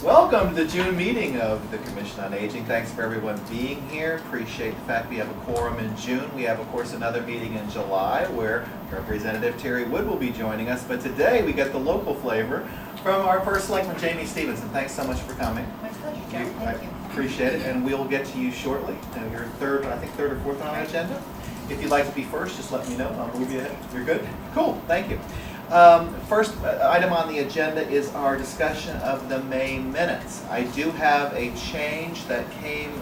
Welcome to the June meeting of the Commission on Aging. Thanks for everyone being here. Appreciate the fact we have a quorum in June. We have, of course, another meeting in July where Representative Terry Wood will be joining us. But today we get the local flavor from our first selectman, Jamie Stevenson. Thanks so much for coming. My pleasure, Joe. Thank you. Appreciate it, and we'll get to you shortly. You're third or fourth on our agenda. If you'd like to be first, just let me know. I'll move you ahead. You're good? Cool, thank you. First item on the agenda is our discussion of the May minutes. I do have a change that came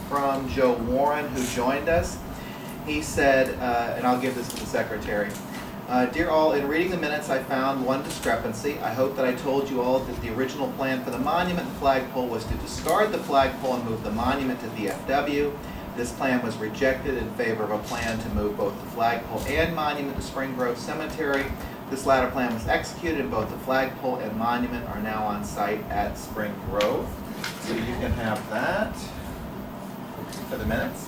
from Joe Warren, who joined us. He said, and I'll give this to the secretary, Dear all, in reading the minutes I found one discrepancy. I hope that I told you all that the original plan for the monument and flagpole was to discard the flagpole and move the monument to VFW. This plan was rejected in favor of a plan to move both the flagpole and monument to Spring Grove Cemetery. This latter plan was executed and both the flagpole and monument are now on site at Spring Grove. So you can have that for the minutes.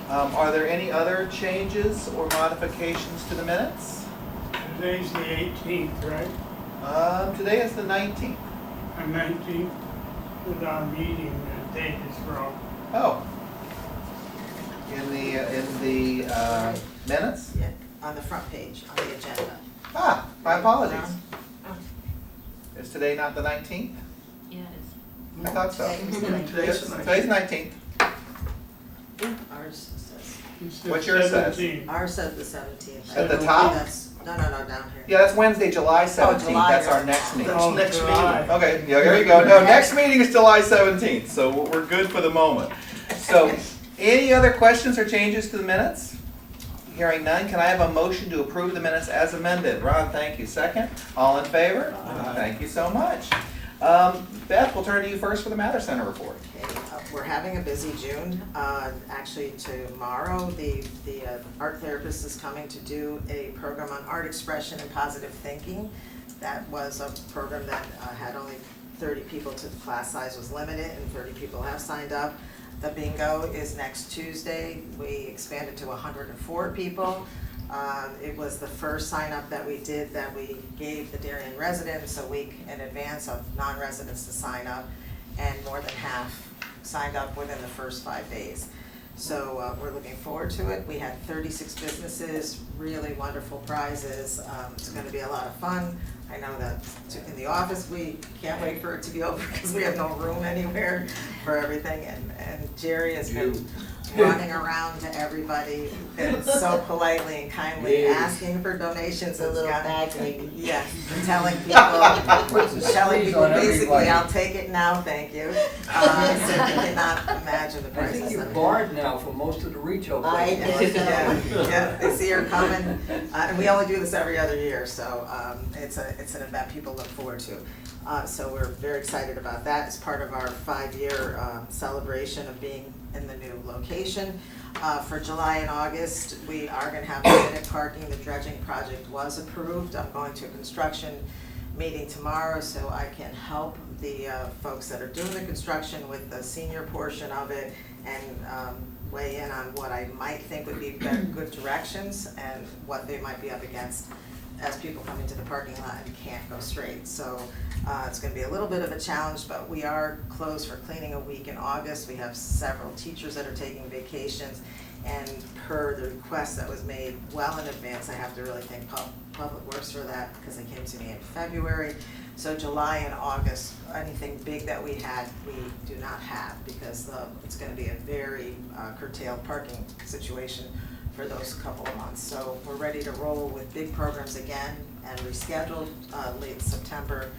Are there any other changes or modifications to the minutes? Today's the 18th, right? Today is the 19th. The 19th is our meeting, the date is wrong. Oh. In the minutes? Yeah, on the front page, on the agenda. Ah, my apologies. Oh. Is today not the 19th? Yeah, it is. I thought so. Today's the 19th. Today's the 19th. Ours says, It says What's yours says? 17. ours says the 17th. At the top? No, down here. Yeah, that's Wednesday, July 17th. July. That's our next meeting. Oh, next July. meeting. Okay, yeah, there you go. No, next meeting is July 17th, so we're good for the moment. So, any other questions or changes to the minutes? Hearing none, can I have a motion to approve the minutes as amended? Ron, thank you. Second? All in favor? Aye. Thank you so much. Beth, we'll turn to you first for the Matter Center report. Okay, we're having a busy June. Actually, tomorrow, the art therapist is coming to do a program on art expression and positive thinking. That was a program that had only 30 people to the class size was limited, and 30 people have signed up. The bingo is next Tuesday. We expanded to 104 people. It was the first sign up that we did that we gave the Darien residents a week in advance of non-residents to sign up, and more than half signed up within the first 5 days. So we're looking forward to it. We had 36 businesses, really wonderful prizes. It's going to be a lot of fun. I know that in the office, we can't wait for it to be over because we have no room anywhere for everything. And Jerry has been running around to everybody and so politely and kindly asking for donations. The little bag Yeah, lady. and telling people basically, I'll take it now, thank you. So you cannot imagine the I prices. think you're that- barred now for most of the retail I places. know. Yeah, they see her coming, and we only do this every other year, so it's an event people look forward to. So we're very excited about that as part of our 5-year celebration of being in the new location. For July and August, we are gonna have limited parking. The dredging project was approved. I'm going to a construction meeting tomorrow so I can help the folks that are doing the construction with the senior portion of it and weigh in on what I might think would be good directions and what they might be up against as people come into the parking lot and can't go straight. So it's gonna be a little bit of a challenge, but we are closed for cleaning a week in August. We have several teachers that are taking vacations, and per the request that was made well in advance, I have to really thank Public Works for that because they came to me in February. So July and August, anything big that we had, we do not have because it's gonna be a very curtailed parking situation for those couple of months. So we're ready to roll with big programs again and rescheduled late September,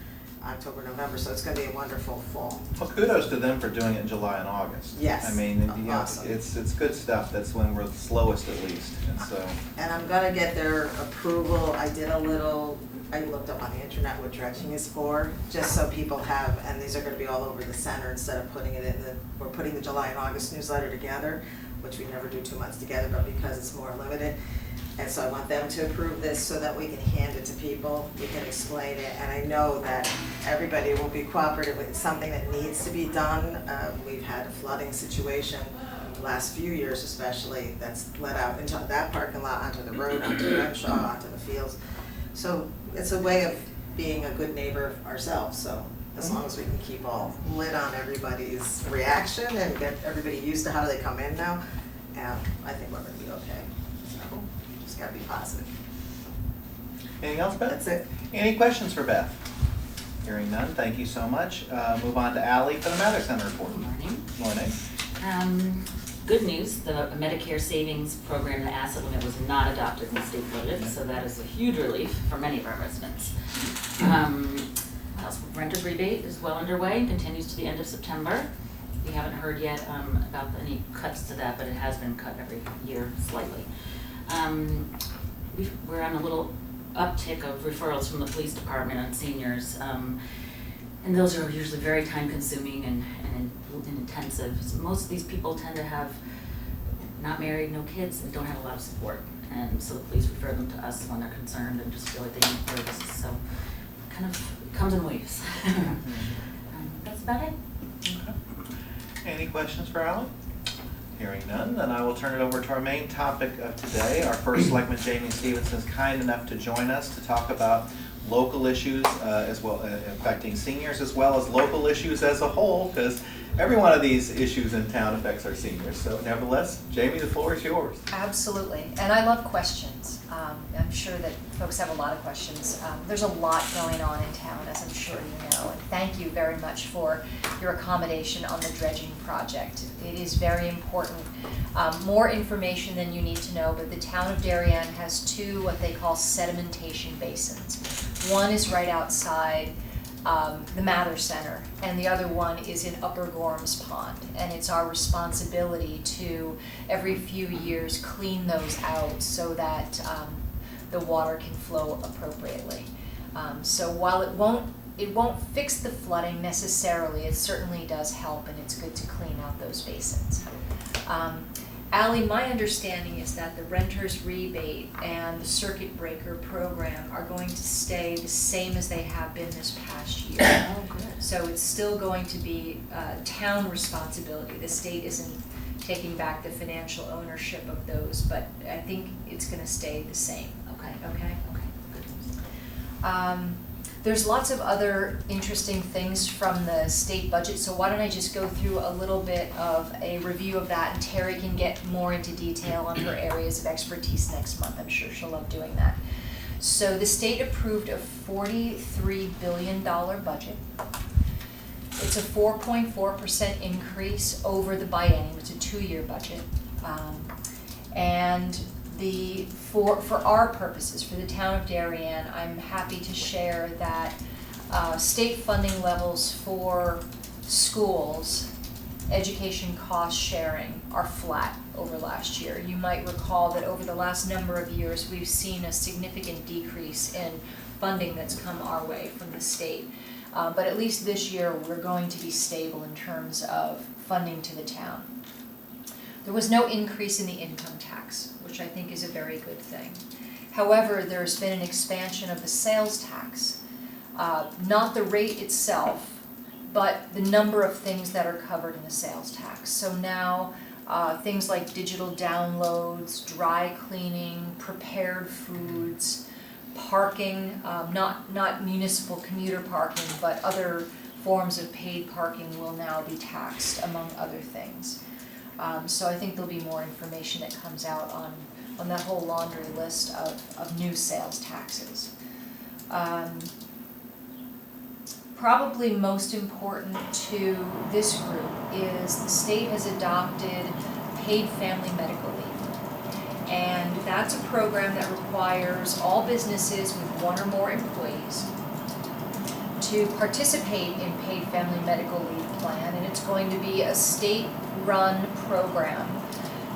October, November. So it's gonna be a wonderful fall. Well, kudos to them for doing it in July and August. Yes. I mean, you know, Awesome. it's good stuff. That's when we're the slowest at least, and so. And I'm gonna get their approval. I looked up on the internet what dredging is for, just so people have, and these are gonna be all over the center instead of putting it in we're putting the July and August newsletter together, which we never do 2 months together, but because it's more limited. And so I want them to approve this so that we can hand it to people, we can explain it, and I know that everybody will be cooperative. It's something that needs to be done. We've had a flooding situation the last few years especially that's let out into that parking lot, onto the road, onto Renshaw, onto the fields. So it's a way of being a good neighbor ourselves, so as long as we can keep a lid on everybody's reaction and get everybody used to how they come in now, I think we're gonna be okay. So, just gotta be positive. Anything else, Beth? That's it. Any questions for Beth? Hearing none, thank you so much. Move on to Ally for the Mather Center report. Good morning. Morning. Good news, the Medicare savings program, the asset limit was not adopted in the state budget, so that is a huge relief for many of our residents. House renters rebate is well underway and continues to the end of September. We haven't heard yet about any cuts to that, but it has been cut every year slightly. We're on a little uptick of referrals from the police department on seniors. And those are usually very time consuming and intensive. So most of these people tend to have not married, no kids, and don't have a lot of support. And so the police refer them to us when they're concerned and just feel like they need services. So kind of it comes in waves. That's about it. Okay. Any questions for Ally? Hearing none, then I will turn it over to our main topic of today. Our first Selectman Jamie Stevenson is kind enough to join us to talk about local issues as well affecting seniors, as well as local issues as a whole, because every one of these issues in town affects our seniors. So nevertheless, Jamie, the floor is yours. Absolutely, and I love questions. I'm sure that folks have a lot of questions. There's a lot going on in town, as I'm sure you know, and thank you very much for your accommodation on the dredging project. It is very important. More information than you need to know, but the town of Darien has two what they call sedimentation basins. One is right outside the Mather Center, and the other one is in Upper Gorms Pond. And it's our responsibility to, every few years, clean those out so that the water can flow appropriately. So while it won't fix the flooding necessarily, it certainly does help, and it's good to clean out those basins. Ally, my understanding is that the renter's rebate and the circuit breaker program are going to stay the same as they have been this past year. Oh, good. So it's still going to be town responsibility. The state isn't taking back the financial ownership of those, but I think it's going to stay the same. Okay. Okay? Good news. There's lots of other interesting things from the state budget, so why don't I just go through a little bit of a review of that, and Terry can get more into detail on her areas of expertise next month. I'm sure she'll love doing that. So the state approved a $43 billion budget. It's a 4.4% increase over the biennium. It's a 2-year budget. And for our purposes, for the town of Darien, I'm happy to share that state funding levels for schools, education cost sharing, are flat over last year. You might recall that over the last number of years, we've seen a significant decrease in funding that's come our way from the state. But at least this year, we're going to be stable in terms of funding to the town. There was no increase in the income tax, which I think is a very good thing. However, there's been an expansion of the sales tax, not the rate itself, but the number of things that are covered in the sales tax. So now things like digital downloads, dry cleaning, prepared foods, parking, not municipal commuter parking, but other forms of paid parking will now be taxed, among other things. So I think there'll be more information that comes out on that whole laundry list of new sales taxes. Probably most important to this group is the state has adopted paid family medical leave. And that's a program that requires all businesses with 1 or more employees to participate in paid family medical leave plan, and it's going to be a state-run program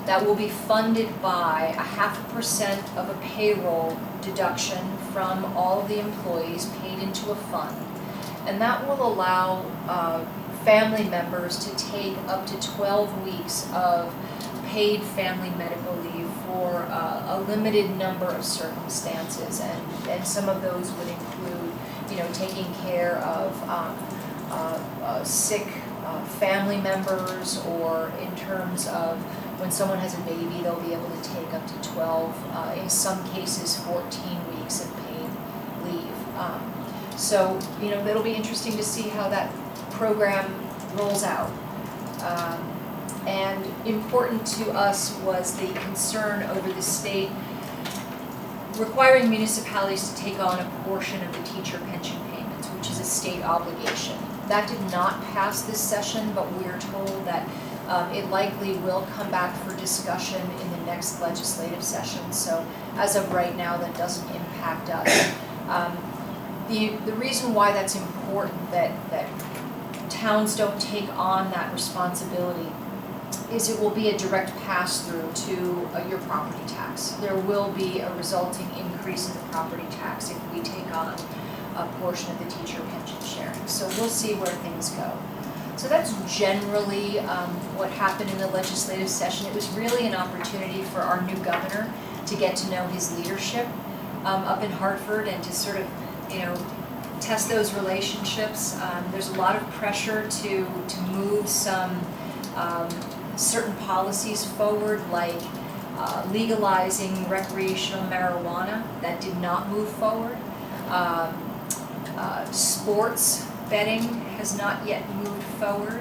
that will be funded by 0.5% of a payroll deduction from all of the employees paid into a fund. And that will allow family members to take up to 12 weeks of paid family medical leave for a limited number of circumstances, and some of those would include, taking care of sick family members, or in terms of when someone has a baby, they'll be able to take up to 12, in some cases 14 weeks of paid leave. So, it'll be interesting to see how that program rolls out. And important to us was the concern over the state requiring municipalities to take on a portion of the teacher pension payments, which is a state obligation. That did not pass this session, but we're told that it likely will come back for discussion in the next legislative session. So as of right now, that doesn't impact us. The reason why that's important that towns don't take on that responsibility is it will be a direct pass-through to your property tax. There will be a resulting increase in the property tax if we take on a portion of the teacher pension sharing. So we'll see where things go. So that's generally what happened in the legislative session. It was really an opportunity for our new governor to get to know his leadership up in Hartford and to sort of, test those relationships. There's a lot of pressure to move some certain policies forward, like legalizing recreational marijuana. That did not move forward. Sports betting has not yet moved forward.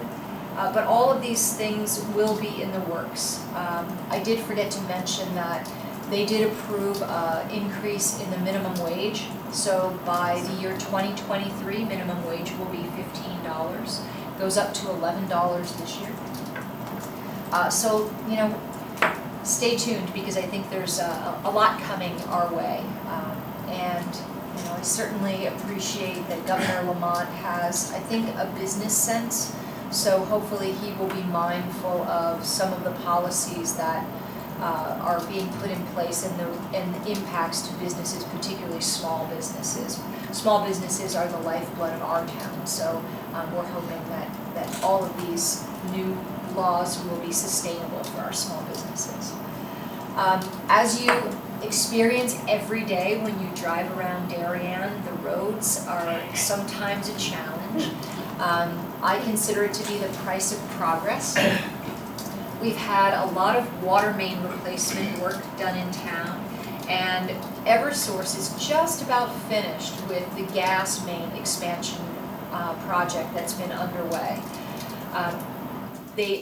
But all of these things will be in the works. I did forget to mention that they did approve an increase in the minimum wage. So by the year 2023, minimum wage will be $15. Goes up to $11 this year. So, stay tuned because I think there's a lot coming our way. And I certainly appreciate that Governor Lamont has, I think, a business sense. So hopefully he will be mindful of some of the policies that are being put in place and the impacts to businesses, particularly small businesses. Small businesses are the lifeblood of our town, so we're hoping that all of these new laws will be sustainable for our small businesses. As you experience every day when you drive around Darien, the roads are sometimes a challenge. I consider it to be the price of progress. We've had a lot of water main replacement work done in town, and Eversource is just about finished with the gas main expansion project that's been underway.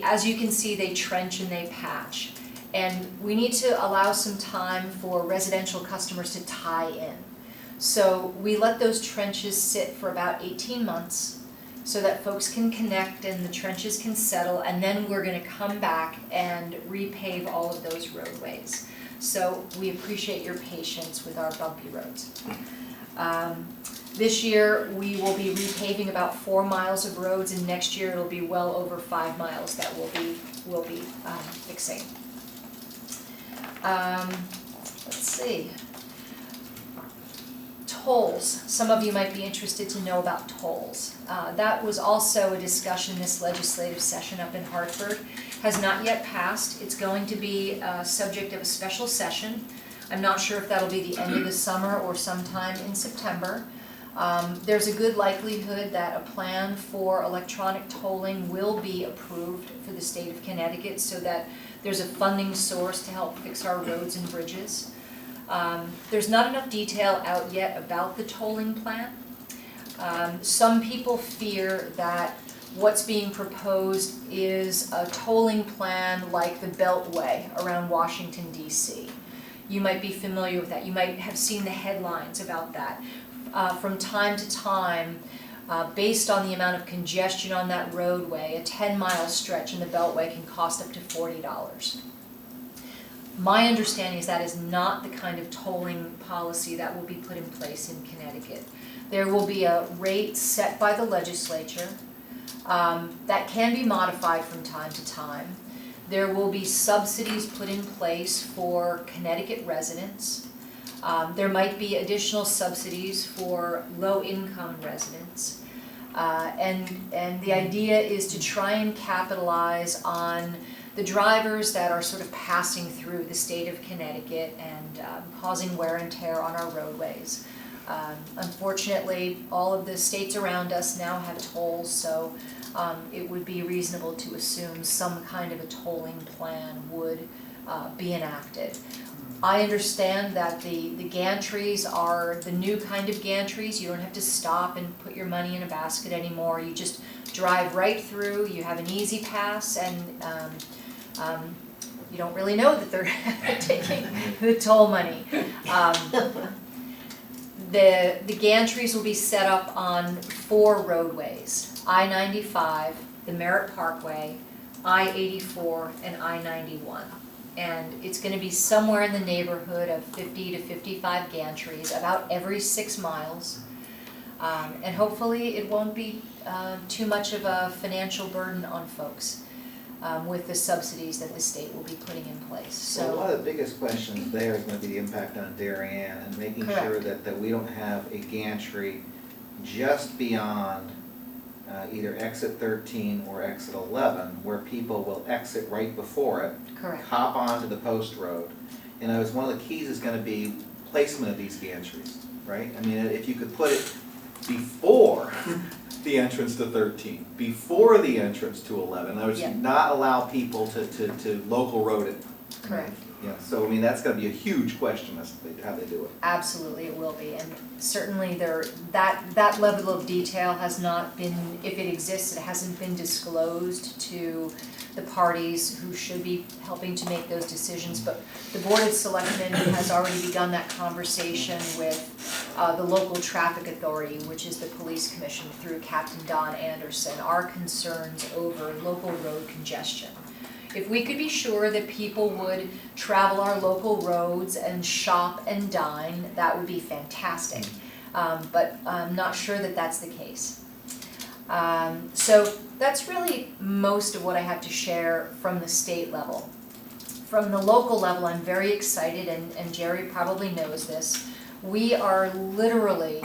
As you can see, they trench and they patch. And we need to allow some time for residential customers to tie in. So we let those trenches sit for about 18 months so that folks can connect and the trenches can settle, and then we're going to come back and repave all of those roadways. So we appreciate your patience with our bumpy roads. This year we will be repaving about 4 miles of roads, and next year it'll be well over 5 miles that we'll be fixing. Let's see. Tolls. Some of you might be interested to know about tolls. That was also a discussion this legislative session up in Hartford. Has not yet passed. It's going to be a subject of a special session. I'm not sure if that'll be the end of the summer or sometime in September. There's a good likelihood that a plan for electronic tolling will be approved for the state of Connecticut so that there's a funding source to help fix our roads and bridges. There's not enough detail out yet about the tolling plan. Some people fear that what's being proposed is a tolling plan like the Beltway around Washington, D.C. You might be familiar with that. You might have seen the headlines about that. From time to time, based on the amount of congestion on that roadway, a 10-mile stretch in the Beltway can cost up to $40. My understanding is that is not the kind of tolling policy that will be put in place in Connecticut. There will be a rate set by the legislature that can be modified from time to time. There will be subsidies put in place for Connecticut residents. There might be additional subsidies for low-income residents. And the idea is to try and capitalize on the drivers that are sort of passing through the state of Connecticut and causing wear and tear on our roadways. Unfortunately, all of the states around us now have tolls, so it would be reasonable to assume some kind of a tolling plan would be enacted. I understand that the gantries are the new kind of gantries. You don't have to stop and put your money in a basket anymore. You just drive right through, you have an easy pass, and you don't really know that they're taking the toll money. The gantries will be set up on 4 roadways: I-95, the Merritt Parkway, I-84, and I-91. And it's gonna be somewhere in the neighborhood of 50 to 55 gantries, about every 6 miles. And hopefully it won't be too much of a financial burden on folks with the subsidies that the state will be putting in place. So a lot of the biggest questions there is going to be the impact on Darien and making sure that we don't have a gantry just beyond either exit 13 or exit 11, where people will exit right before it, Correct. hop onto the post road. And it was one of the keys is going to be placement of these gantries, right? I mean, if you could put it before the entrance to 13, before the entrance to 11, in other words, Yeah. not allow people to local road it. Correct. Yeah, so I mean, that's gonna be a huge question as to how they do it. Absolutely, it will be, and certainly that level of detail has not been, if it exists, it hasn't been disclosed to the parties who should be helping to make those decisions, but the Board of Selectmen has already begun that conversation with the local traffic authority, which is the police commission, through Captain Don Anderson, our concerns over local road congestion. If we could be sure that people would travel our local roads and shop and dine, that would be fantastic. But I'm not sure that that's the case. So that's really most of what I have to share from the state level. From the local level, I'm very excited, and Jerry probably knows this. We are literally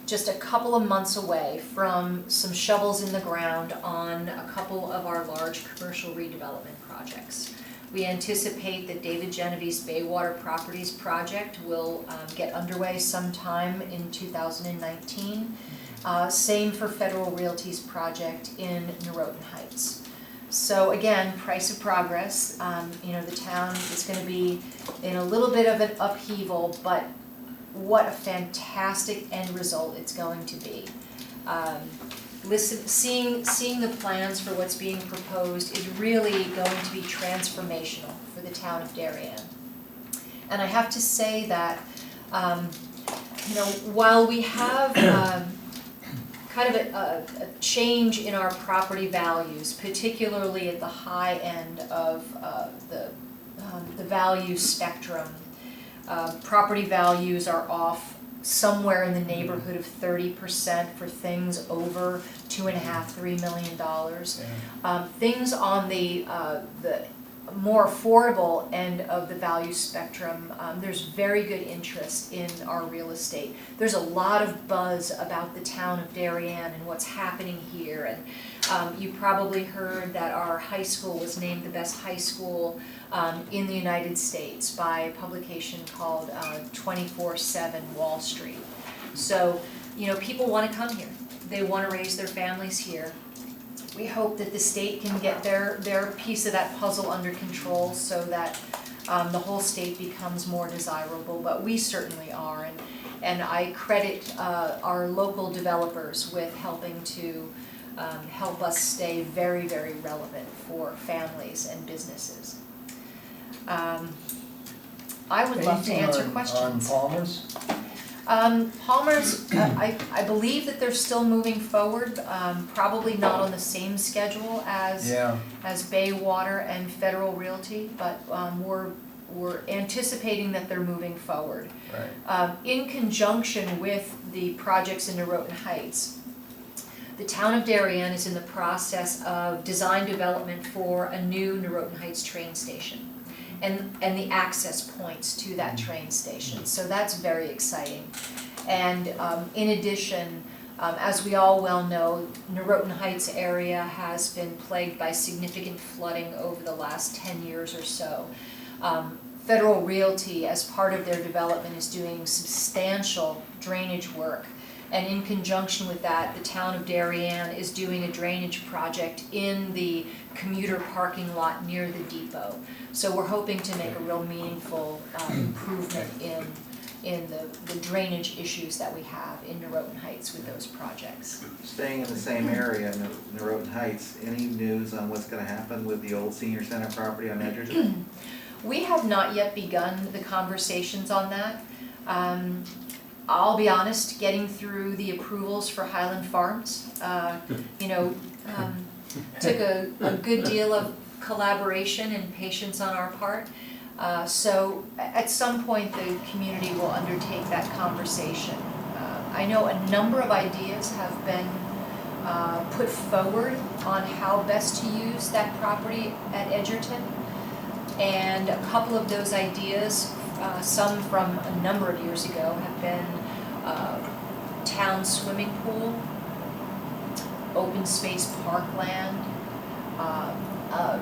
just a couple of months away from some shovels in the ground on a couple of our large commercial redevelopment projects. We anticipate that David Genevieve's Baywater Properties project will get underway sometime in 2019. Same for Federal Realty's project in Norotan Heights. So again, price of progress. The town is going to be in a little bit of an upheaval, but what a fantastic end result it's going to be. Seeing the plans for what's being proposed is really going to be transformational for the town of Darien. And I have to say that, while we have kind of a change in our property values, particularly at the high end of the value spectrum, property values are off somewhere in the neighborhood of 30% for things over $2.5–3 million. Things on the more affordable end of the value spectrum, there's very good interest in our real estate. There's a lot of buzz about the town of Darien and what's happening here. And you probably heard that our high school was named the best high school in the United States by a publication called 24/7 Wall Street. So, people want to come here. They want to raise their families here. We hope that the state can get their piece of that puzzle under control so that the whole state becomes more desirable, but we certainly are. And I credit our local developers with helping to help us stay very, very relevant for families and businesses. I would love to answer questions. On Palmer's? Palmer's, I believe that they're still moving forward, probably not on the same schedule as Baywater and Federal Realty, but we're anticipating that they're moving forward. Right. In conjunction with the projects in Norotan Heights, the town of Darien is in the process of design development for a new Norotan Heights train station and the access points to that train station. So that's very exciting. And in addition, as we all well know, Norotan Heights area has been plagued by significant flooding over the last 10 years or so. Federal Realty, as part of their development, is doing substantial drainage work And in conjunction with that, the town of Darien is doing a drainage project in the commuter parking lot near the depot. So we're hoping to make a real meaningful improvement in the drainage issues that we have in Norotan Heights with those projects. Staying in the same area, Norotan Heights, any news on what's gonna happen with the old senior center property on Edgerton? We have not yet begun the conversations on that. I'll be honest, getting through the approvals for Highland Farms, took a good deal of collaboration and patience on our part. So at some point, the community will undertake that conversation. I know a number of ideas have been put forward on how best to use that property at Edgerton. And a couple of those ideas, some from a number of years ago, have been town swimming pool, open space parkland, a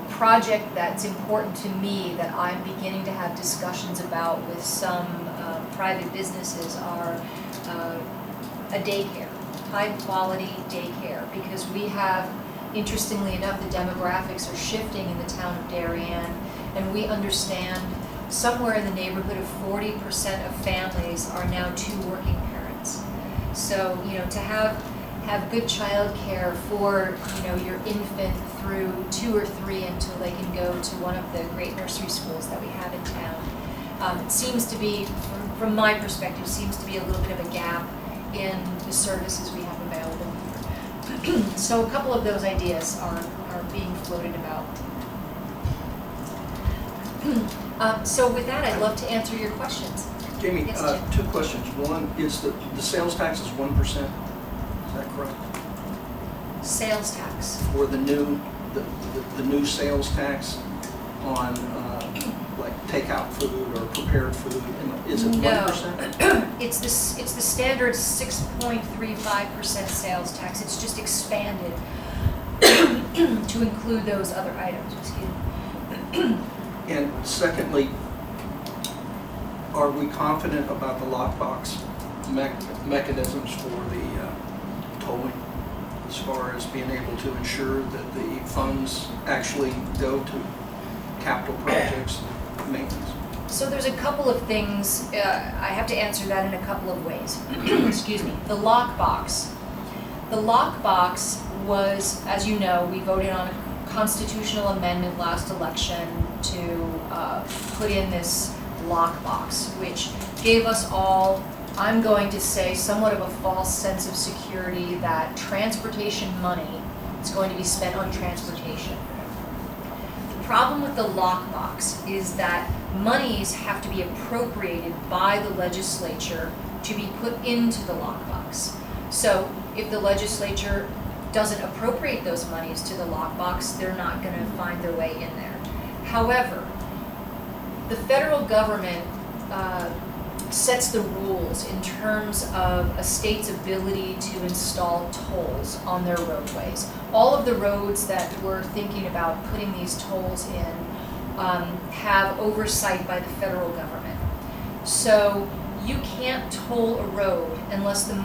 project that's important to me that I'm beginning to have discussions about with some private businesses are a daycare, high quality daycare, because we have, interestingly enough, the demographics are shifting in the town of Darien, and we understand somewhere in the neighborhood of 40% of families are now 2 working parents. So, to have good childcare for, your infant through 2 or 3 until they can go to one of the great nursery schools that we have in town. It seems to be, from my perspective, seems to be a little bit of a gap in the services we have available here. So a couple of those ideas are being floated about. So with that, I'd love to answer your questions. Jamie, Yes, Jim. 2 questions. One is the sales tax is 1%, is that correct? Sales tax. Or the new sales tax on like takeout food or prepared food, is it 1%? No. It's the standard 6.35% sales tax. It's just expanded to include those other items, excuse me. And secondly, are we confident about the lockbox mechanisms for the tolling, as far as being able to ensure that the funds actually go to capital projects maintenance? So there's a couple of things, I have to answer that in a couple of ways. Excuse me. The lockbox. The lockbox was, as you know, we voted on a constitutional amendment last election to put in this lockbox, which gave us all, I'm going to say, somewhat of a false sense of security that transportation money is going to be spent on transportation. The problem with the lockbox is that monies have to be appropriated by the legislature to be put into the lockbox. So if the legislature doesn't appropriate those monies to the lockbox, they're not going to find their way in there. However, the federal government sets the rules in terms of a state's ability to install tolls on their roadways. All of the roads that we're thinking about putting these tolls in have oversight by the federal government. So you can't toll a road unless the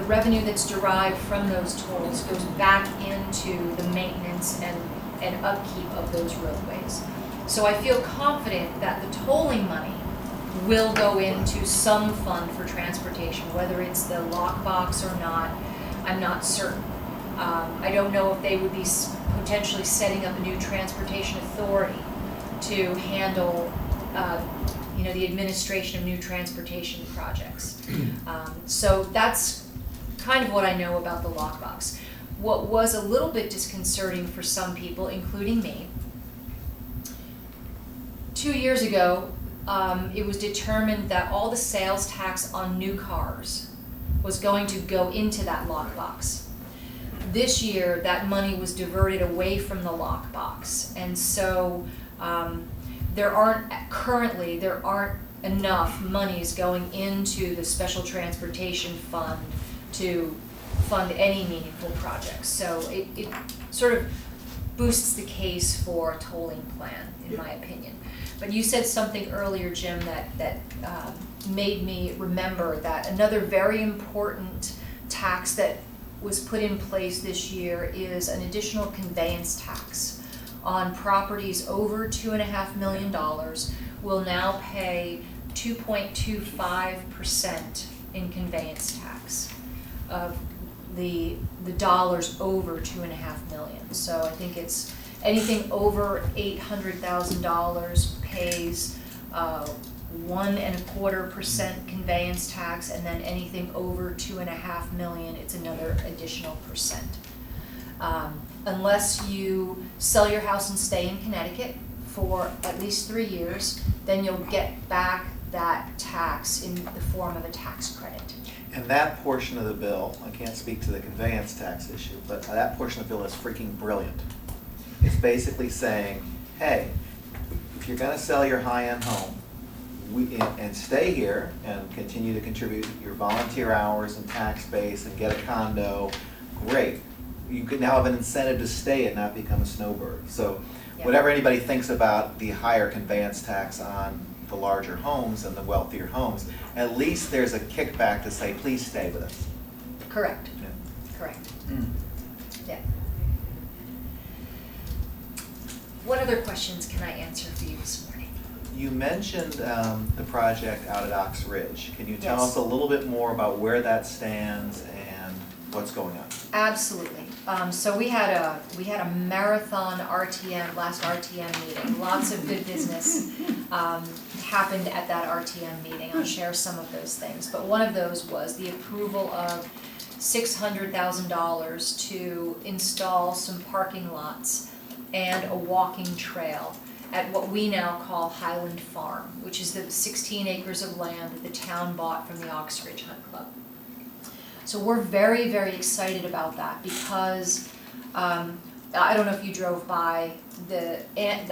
revenue that's derived from those tolls goes back into the maintenance and upkeep of those roadways. So I feel confident that the tolling money will go into some fund for transportation, whether it's the lockbox or not, I'm not certain. I don't know if they would be potentially setting up a new transportation authority to handle the administration of new transportation projects. So that's kind of what I know about the lockbox. What was a little bit disconcerting for some people, including me, 2 years ago, it was determined that all the sales tax on new cars was going to go into that lockbox. This year, that money was diverted away from the lockbox, and so there aren't enough monies going into the special transportation fund to fund any meaningful projects. So it sort of boosts the case for a tolling plan, in my opinion. But you said something earlier, Jim, that made me remember that another very important tax that was put in place this year is an additional conveyance tax on properties over $2.5 million will now pay 2.25% in conveyance tax of the dollars over $2.5 million. So I think it's anything over $800,000 pays 1.25% conveyance tax, and then anything over $2.5 million, it's another additional percent. Unless you sell your house and stay in Connecticut for at least 3 years, then you'll get back that tax in the form of a tax credit. And that portion of the bill, I can't speak to the conveyance tax issue, but that portion of the bill is freaking brilliant. It's basically saying, hey, if you're gonna sell your high-end home, and stay here and continue to contribute your volunteer hours and tax base and get a condo, great. You can now have an incentive to stay and not become a snowbird. So Yeah. whatever anybody thinks about the higher conveyance tax on the larger homes and the wealthier homes, at least there's a kickback to say, please stay with us. Correct, Yeah. correct. Yeah. What other questions can I answer for you this morning? You mentioned the project out at Ox Ridge. Can you tell Yes. us a little bit more about where that stands and what's going on? Absolutely. So we had a marathon last RTM meeting. Lots of good business happened at that RTM meeting. I'll share some of those things. But one of those was the approval of $600,000 to install some parking lots and a walking trail at what we now call Highland Farm, which is the 16 acres of land that the town bought from the Ox Ridge Hunt Club. So we're very, very excited about that because I don't know if you drove by, the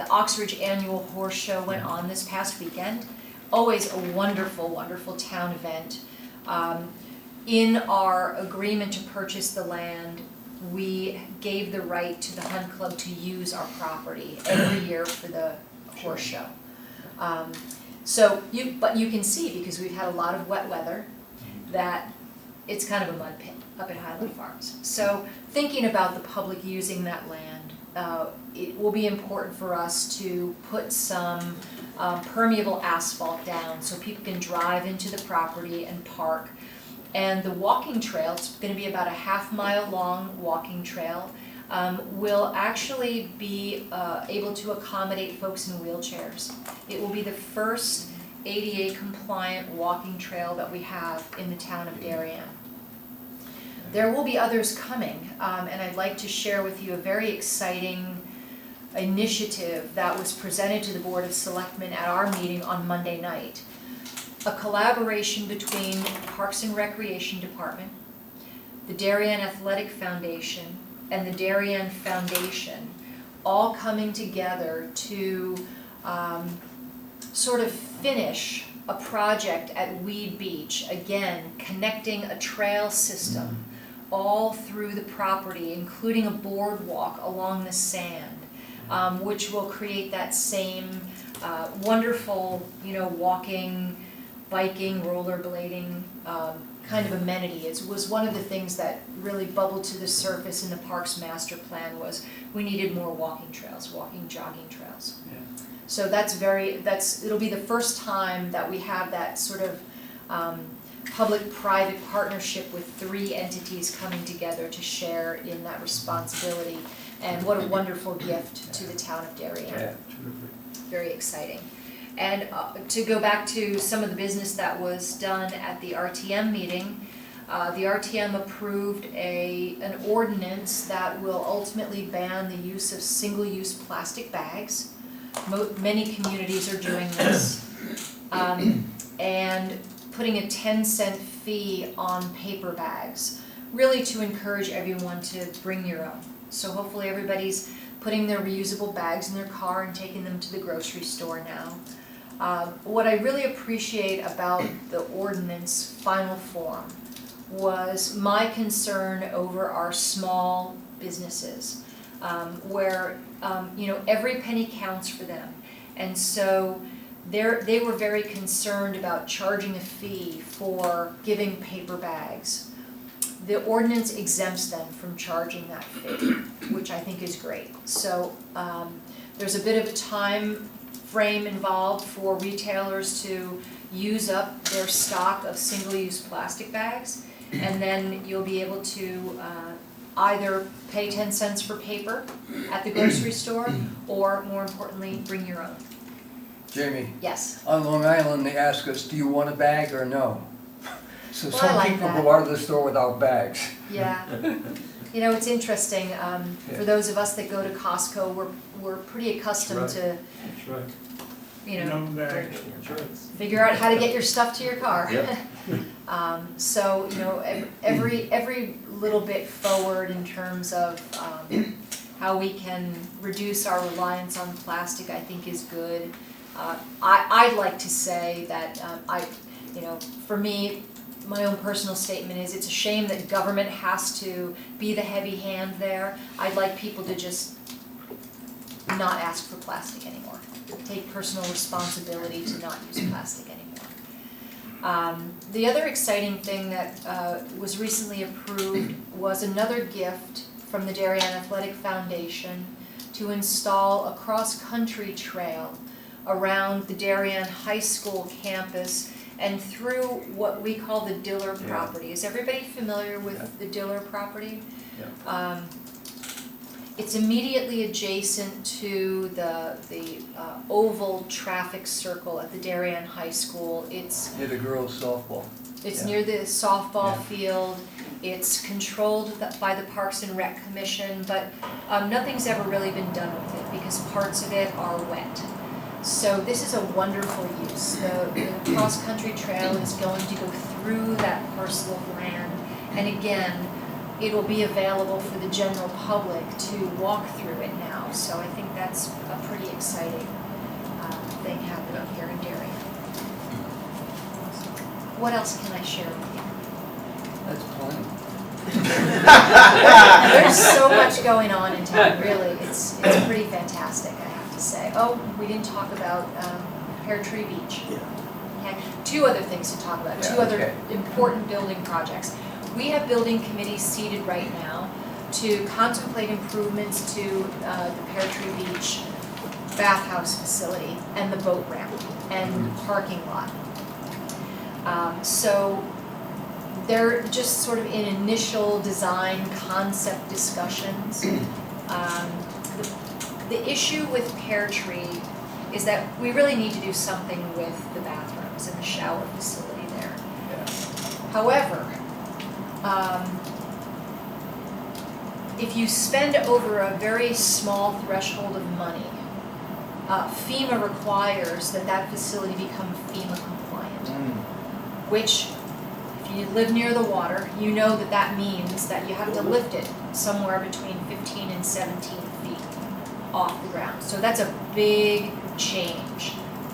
Ox Ridge Annual Horse Show went on this past weekend. Always a wonderful, wonderful town event. In our agreement to purchase the land, we gave the right to the Hunt Club to use our property every year for the horse show. But you can see, because we've had a lot of wet weather, that it's kind of a mud pit up at Highland Farms. So thinking about the public using that land, it will be important for us to put some permeable asphalt down so people can drive into the property and park. And the walking trail, it's going to be about a half-mile long walking trail, will actually be able to accommodate folks in wheelchairs. It will be the first ADA compliant walking trail that we have in the town of Darien. There will be others coming, and I'd like to share with you a very exciting initiative that was presented to the Board of Selectmen at our meeting on Monday night. A collaboration between Parks and Recreation Department, the Darien Athletic Foundation, and the Darien Foundation, all coming together to sort of finish a project at Weed Beach, again, connecting a trail system all through the property, including a boardwalk along the sand, which will create that same wonderful, walking, biking, rollerblading kind of amenity. It was one of the things that really bubbled to the surface in the Parks Master Plan was we needed more walking trails, walking, jogging trails. Yeah. So it'll be the first time that we have that sort of public-private partnership with 3 entities coming together to share in that responsibility. And what a wonderful gift to the town of Darien. Very exciting. And to go back to some of the business that was done at the RTM meeting, the RTM approved an ordinance that will ultimately ban the use of single-use plastic bags. Many communities are doing this. And putting a 10-cent fee on paper bags, really to encourage everyone to bring your own. So hopefully everybody's putting their reusable bags in their car and taking them to the grocery store now. What I really appreciate about the ordinance final form was my concern over our small businesses. where, every penny counts for them. And so they were very concerned about charging a fee for giving paper bags. The ordinance exempts them from charging that fee, which I think is great. So there's a bit of a time frame involved for retailers to use up their stock of single-use plastic bags, and then you'll be able to either pay 10 cents for paper at the grocery store, or more importantly, bring your own. Jamie, Yes. on Long Island, they ask us, do you want a bag or no? So Well, I some like people that. go out of the store without bags. Yeah. It's interesting, for those of us that go to Costco, we're pretty accustomed That's to, That's right. No bag. That's right. figure out how to get your stuff to your car. Yep. So, every little bit forward in terms of how we can reduce our reliance on plastic, I think is good. I'd like to say that for me, my own personal statement is it's a shame that government has to be the heavy hand there. I'd like people to just not ask for plastic anymore. Take personal responsibility to not use plastic anymore. The other exciting thing that was recently approved was another gift from the Darien Athletic Foundation to install a cross-country trail around the Darien High School campus and through what we call the Diller property. Is everybody familiar with the Diller property? Yeah. It's immediately adjacent to the oval traffic circle at the Darien High School. It's Near the girls softball. It's Yeah. near the softball Yeah. field. It's controlled by the Parks and Rec Commission, but nothing's ever really been done with it because parts of it are wet. So this is a wonderful use. The cross-country trail is going to go through that parcel of land. And again, it will be available for the general public to walk through it now. So I think that's a pretty exciting thing happening here in Darien. What else can I share with you? That's plenty. There's so much going on in town, really. It's pretty fantastic, I have to say. Oh, we didn't talk about Pear Tree Beach. Okay, 2 other things to talk about, Yeah, 2 other okay. important building projects. We have building committees seated right now to contemplate improvements to the Pear Tree Beach bathhouse facility and the boat ramp and the parking lot. So they're just sort of in initial design concept discussions. The issue with Pear Tree is that we really need to do something with the bathrooms and the shower facility there. Yeah. However, if you spend over a very small threshold of money, FEMA requires that facility become FEMA compliant, which if you live near the water, you know that means that you have to lift it somewhere between 15 and 17 feet off the ground. So that's a big change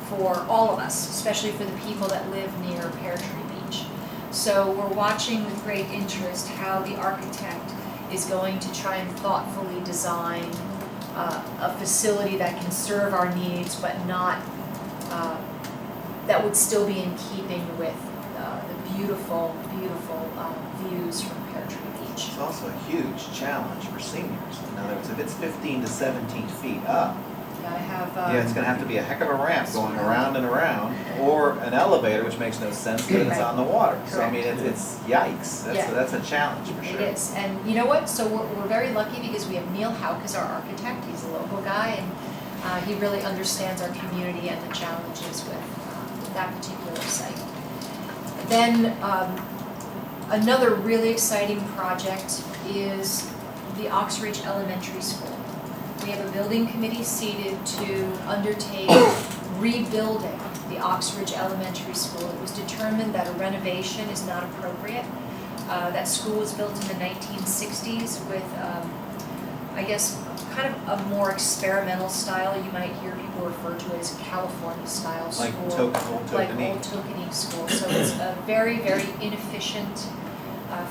for all of us, especially for the people that live near Pear Tree Beach. So we're watching with great interest how the architect is going to try and thoughtfully design a facility that can serve our needs, but not, that would still be in keeping with the beautiful, beautiful views from Pear Tree Beach. It's also a huge challenge for seniors. In other words, if it's 15 to 17 feet up, I have. yeah, it's gonna have to be a heck of a ramp going around and around, or an elevator, which makes no sense because it's on the water. So I mean, it's yikes. Yeah. That's a challenge for sure. It is, and you know what, so we're very lucky because we have Neil Hauk as our architect. He's a local guy, and he really understands our community and the challenges with that particular site. Then another really exciting project is the Oxridge Elementary School. We have a building committee seated to undertake rebuilding the Oxridge Elementary School. It was determined that a renovation is not appropriate. That school was built in the 1960s with, I guess, kind of a more experimental style. You might hear people refer to it as a California style school. Like Old Like Tokenique. Old Tokenique School. So it's a very, very inefficient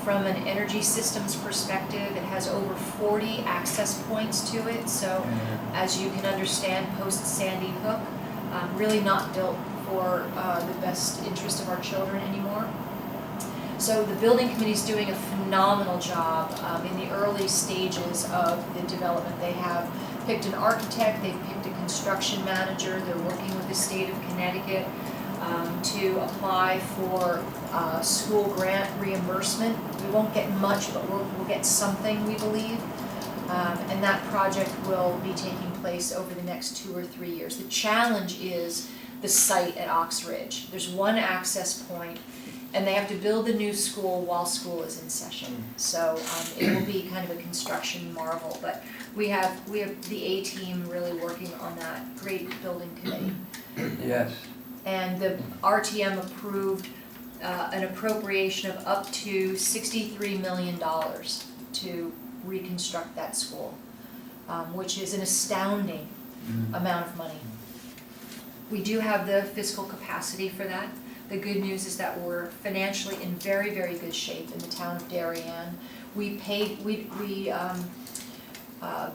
From an energy systems perspective, it has over 40 access points to it, so as you can understand, post-Sandy Hook, really not built for the best interest of our children anymore. So the building committee's doing a phenomenal job in the early stages of the development. They have picked an architect, they've picked a construction manager, they're working with the state of Connecticut to apply for school grant reimbursement. We won't get much, but we'll get something, we believe. And that project will be taking place over the next 2 or 3 years. The challenge is the site at Ox Ridge. There's one access point, and they have to build the new school while school is in session. So it will be kind of a construction marvel, but we have the A-team really working on that. Great building committee. Yes. And the RTM approved an appropriation of up to $63 million to reconstruct that school, which is an astounding amount of money. We do have the fiscal capacity for that. The good news is that we're financially in very, very good shape in the town of Darien.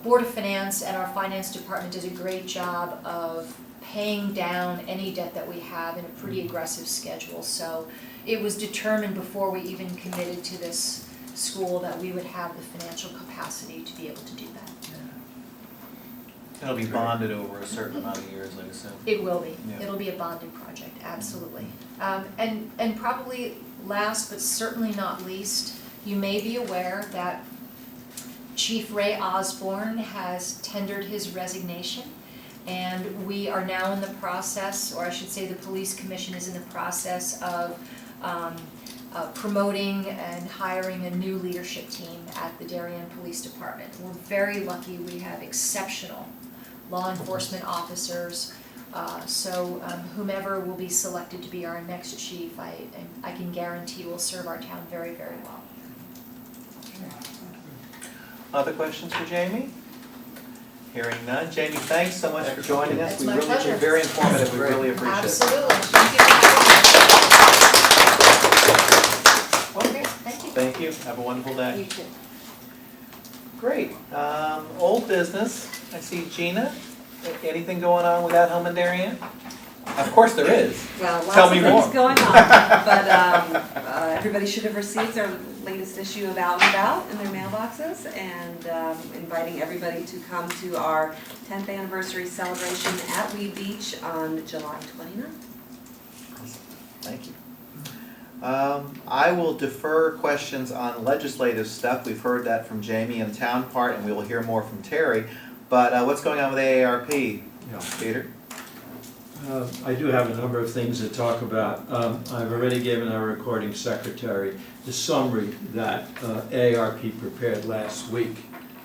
Board of Finance and our finance department does a great job of paying down any debt that we have in a pretty aggressive schedule. So it was determined before we even committed to this school that we would have the financial capacity to be able to do that. It'll be bonded over a certain amount of years, I assume. It will be. Yeah. It'll be a bonded project, absolutely. And probably last but certainly not least, you may be aware that Chief Ray Osborne has tendered his resignation, and we are now in the process, or I should say the Police Commission is in the process of promoting and hiring a new leadership team at the Darien Police Department. We're very lucky, we have exceptional law enforcement officers, so whomever will be selected to be our next chief, I can guarantee will serve our town very, very well. Other questions for Jamie? Hearing none. Jamie, thanks so much for joining us. It's my pleasure. You're very informative. We really appreciate it. Absolutely, thank you for having me. Okay, thank you. Thank you. Have a wonderful day. You too. Great. Old business. I see Gina. Anything going on with that home in Darien? Of course there is. Well, Tell lots me of things more. going on, but everybody should have received their latest issue of Out and About in their mailboxes, and inviting everybody to come to our 10th anniversary celebration at Weed Beach on July 29th. Thank you. I will defer questions on legislative stuff. We've heard that from Jamie in the town part, and we will hear more from Terry. But what's going on with AARP? Yeah. Peter? I do have a number of things to talk about. I've already given our recording secretary the summary that AARP prepared last week,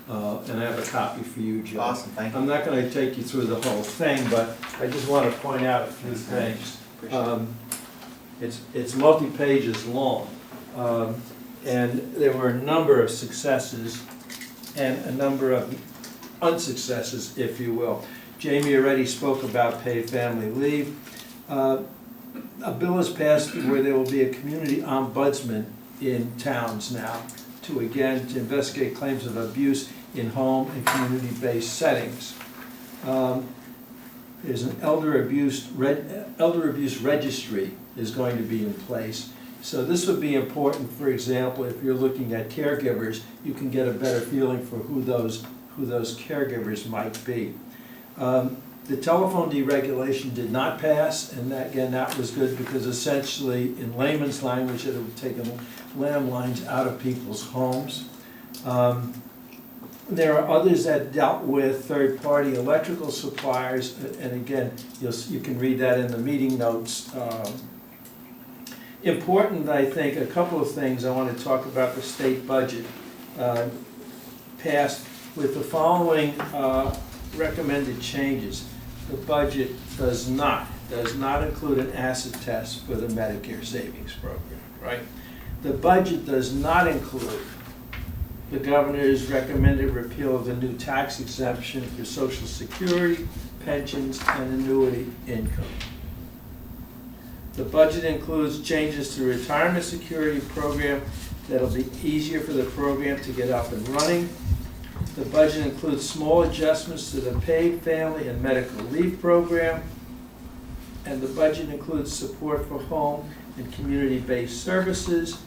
and I have a copy for you, Joe. Awesome, thank you. I'm not going to take you through the whole thing, but I just want to point out a few things. It's multi-pages long, and there were a number of successes and a number of unsuccesses, if you will. Jamie already spoke about paid family leave. A bill has passed where there will be a community ombudsman in towns now to investigate claims of abuse in home and community-based settings. There's an elder abuse registry is going to be in place. So this would be important, for example, if you're looking at caregivers, you can get a better feeling for who those caregivers might be. The telephone deregulation did not pass, and that was good because essentially, in layman's language, it would take landlines out of people's homes. There are others that dealt with third-party electrical suppliers, and again, you can read that in the meeting notes. Important, I think, a couple of things. I want to talk about the state budget passed with the following recommended changes. The budget does not include an acid test for the Medicare Savings Program, right? The budget does not include the governor's recommended repeal of the new tax exemption for Social Security, pensions, and annuity income. The budget includes changes to the retirement security program that'll be easier for the program to get up and running. The budget includes small adjustments to the paid family and medical leave program. And the budget includes support for home and community-based services,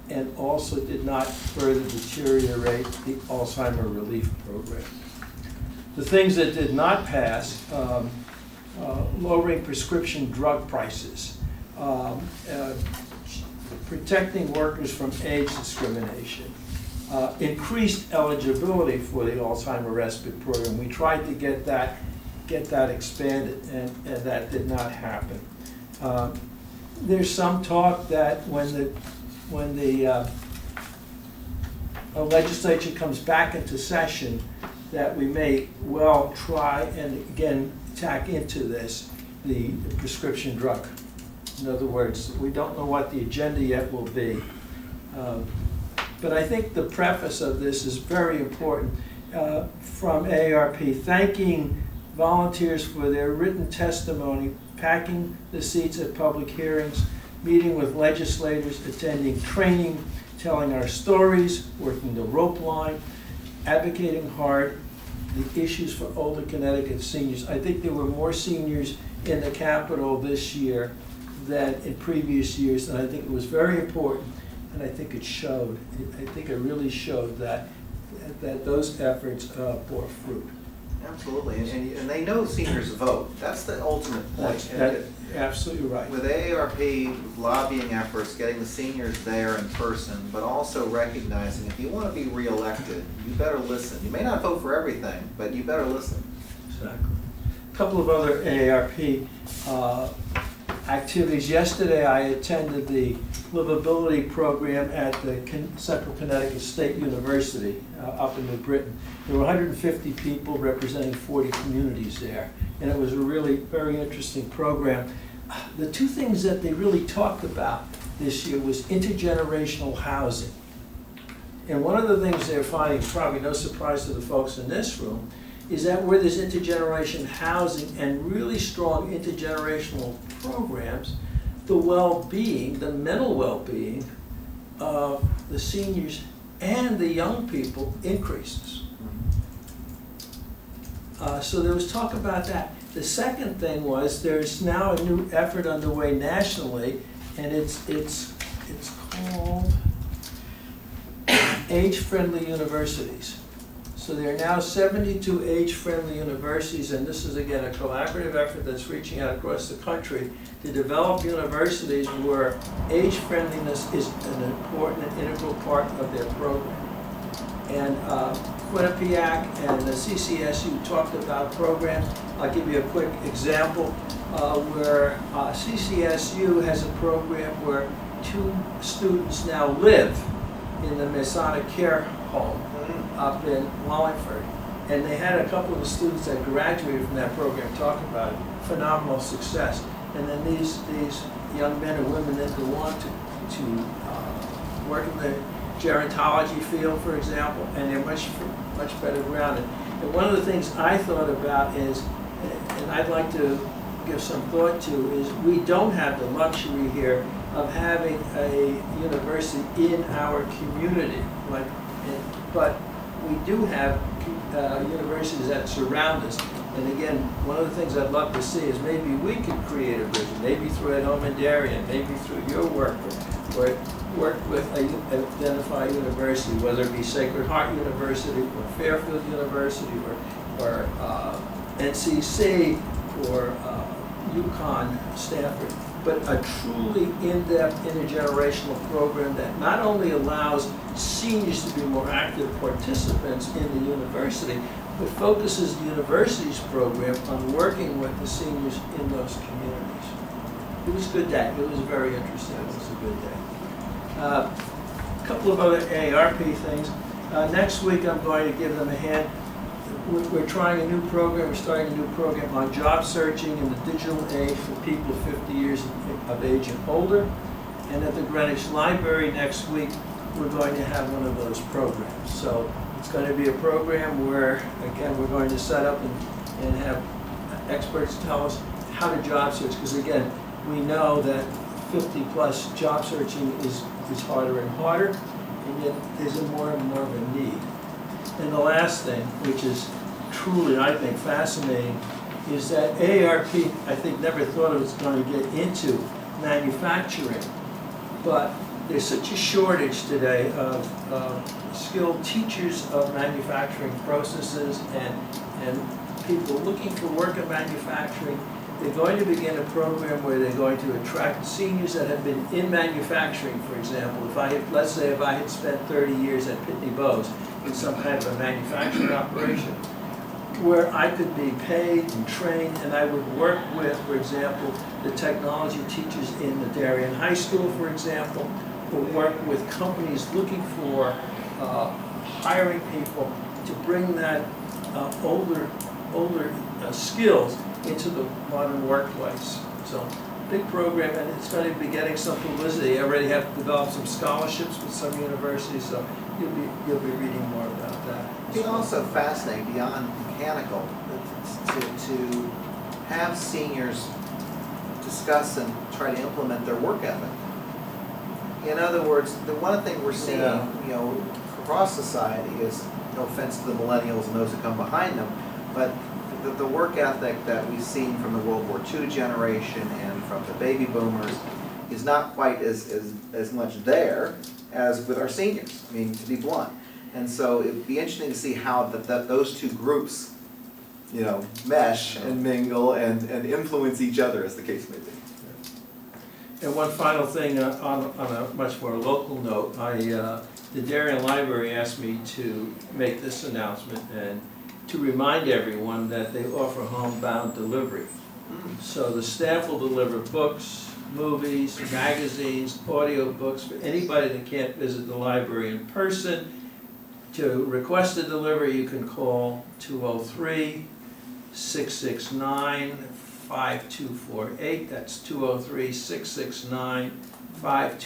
and also did not further deteriorate the Alzheimer relief program. The things that did not pass, lowering prescription drug prices, protecting workers from age discrimination, increased eligibility for the Alzheimer respite program. We tried to get that expanded, and that did not happen. There's some talk that when the legislature comes back into session, that we may well try and again tack into this, the prescription drug. In other words, we don't know what the agenda yet will be. But I think the preface of this is very important. From AARP, thanking volunteers for their written testimony, packing the seats at public hearings, meeting with legislators, attending training, telling our stories, working the rope line, advocating hard the issues for older Connecticut seniors. I think there were more seniors in the Capitol this year than in previous years, and I think it was very important, and I think it showed. I think it really showed that those efforts bore fruit. Absolutely, and they know seniors vote. That's the ultimate point. That's absolutely right. With AARP lobbying efforts, getting the seniors there in person, but also recognizing if you want to be reelected, you better listen. You may not vote for everything, but you better listen. Exactly. A couple of other AARP activities. Yesterday I attended the livability program at the Central Connecticut State University up in New Britain. There were 150 people representing 40 communities there, and it was a really very interesting program. The two things that they really talked about this year was intergenerational housing. And one of the things they're finding, probably no surprise to the folks in this room, is that where there's intergenerational housing and really strong intergenerational programs, the well-being, the mental well-being of the seniors and the young people increases. So there was talk about that. The second thing was there's now a new effort underway nationally, and it's called Age-Friendly Universities. So there are now 72 age-friendly universities, and this is again a collaborative effort that's reaching out across the country to develop universities where age-friendliness is an important and integral part of their program. And Quinnipiac and the CCSU talked about programs. I'll give you a quick example where CCSU has a program where 2 students now live in the Masonic Care Home up in Wallingford. And they had a couple of the students that graduated from that program talk about it. Phenomenal success. And then these young men and women then go on to work in the gerontology field, for example, and they're much better grounded. And one of the things I thought about is, and I'd like to give some thought to, is we don't have the luxury here of having a university in our community, but we do have universities that surround us. And again, one of the things I'd love to see is maybe we could create a vision, maybe through At Home in Darien, maybe through your work, or work with identified university, whether it be Sacred Heart University or Fairfield University or NCC or UConn, Stanford, but a truly in-depth intergenerational program that not only allows seniors to be more active participants in the university, but focuses the university's program on working with the seniors in those communities. It was a good day. It was very interesting. It was a good day. A couple of other AARP things. Next week I'm going to give them a hand. We're trying a new program. We're starting a new program on job searching in the digital age for people 50 years of age and older. And at the Greenwich Library next week, we're going to have one of those programs. So it's going to be a program where, again, we're going to set up and have experts tell us how to job search. Because again, we know that 50-plus job searching is harder and harder. there's more and more of a need. And the last thing, which is truly, I think, fascinating, is that AARP, I think, never thought it was going to get into manufacturing, but there's such a shortage today of skilled teachers of manufacturing processes and people looking for work in manufacturing. They're going to begin a program where they're going to attract seniors that have been in manufacturing, for example. Let's say if I had spent 30 years at Pitney Bowes in some kind of a manufacturing operation, where I could be paid and trained, and I would work with, for example, the technology teachers in the Darien High School, for example, or work with companies looking for hiring people to bring that older skills into the modern workplace. So, big program, and it's going to be getting some publicity. I already have developed some scholarships with some universities, so you'll be reading more about that. It'd be also fascinating, beyond mechanical, to have seniors discuss and try to implement their work ethic. In other words, the one thing we're seeing, you know, across society is, no offense to the millennials and those who come behind them, but the work ethic that we've seen from the World War II generation and from the baby boomers is not quite as much there as with our seniors, I mean, to be blunt. And so it'd be interesting to see how those two groups, you know, mesh and mingle and influence each other, as the case may be. And one final thing on a much more local note, the Darien Library asked me to make this announcement and to remind everyone that they offer homebound delivery. So the staff will deliver books, movies, magazines, audiobooks for anybody that can't visit the library in person. To request a delivery, you can call 203-669-5248. That's 203-669-5248. I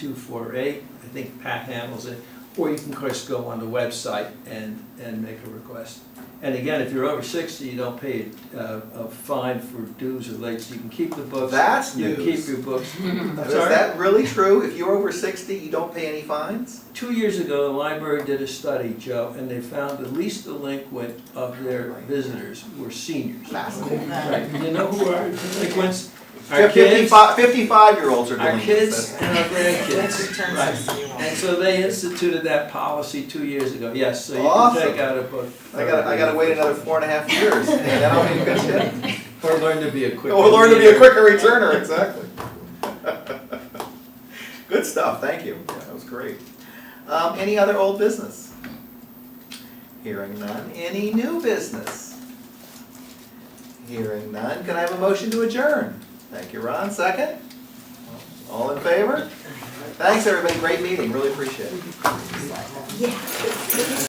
think Pat handles it. Or you can, of course, go on the website and make a request. And again, if you're over 60, you don't pay a fine for dues or late. You can keep the books. That's You news. can keep your books. Is that really true? If you're over 60, you don't pay any fines? 2 years ago, the library did a study, Joe, and they found the least delinquent of their visitors were seniors. Fascinating. Right. You know who are delinquents? Our kids, 55-year-olds are our delinquents. kids and our Once you grandkids. turn Right. 60, you won't. And so they instituted that policy 2 years ago. Yes, so you Awesome. can take out a book. I gotta wait another 4.5 years, and then I'll be in good shape. Or learn to be a quick. Or learn to be a quicker returner, exactly. Good stuff, thank you. Yeah, that was great. Any other old business? Hearing none. Any new business? Hearing none. Can I have a motion to adjourn? Thank you, Ron. Second? All in favor? Thanks, everybody. Great meeting. Really appreciate it.